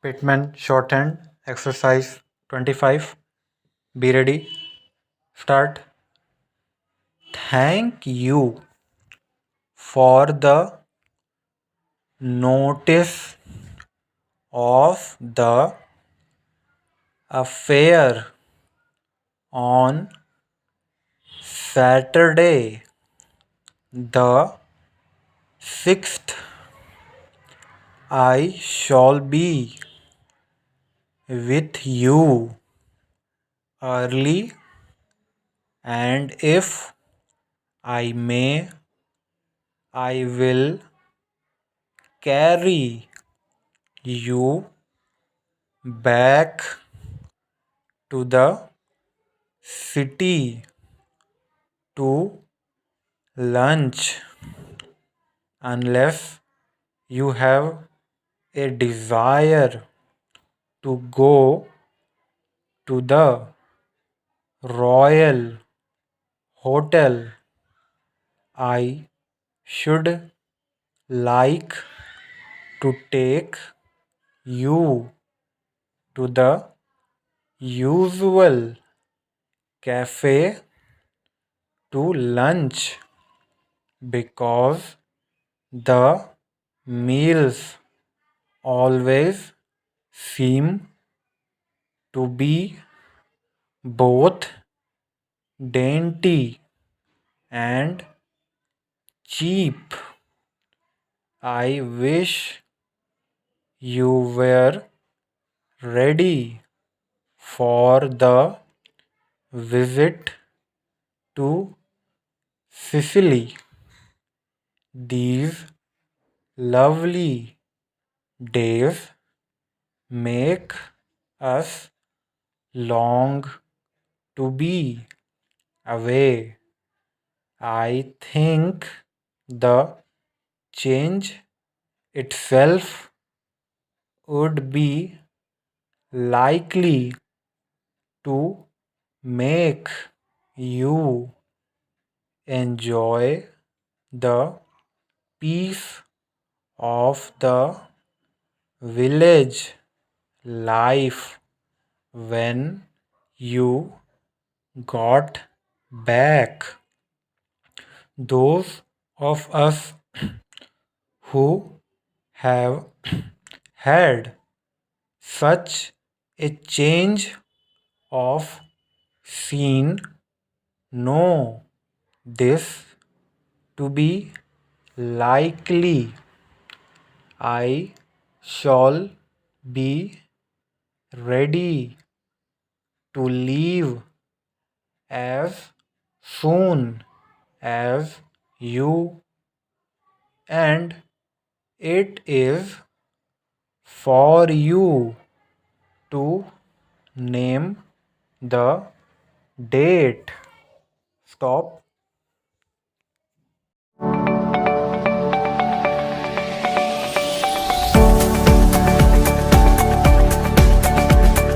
Pitman Shorthand exercise 25. Be ready. Start. Thank you for the notice of the affair on Saturday, the 6th. I shall be with you early, and if I may, I will carry you back to the city to lunch unless you have a desire to go to the Royal Hotel. I should like to take you to the usual cafe to lunch because the meals always seem to be both dainty and cheap. I wish you were ready for the visit to Sicily. These lovely days make us long to be away. I think the change itself would be likely to make you enjoy the peace of the village life when you got back. Those of us who have had such a change of scene know this to be likely. I shall be ready to leave as soon as you, and it is for you to name the date. Stop.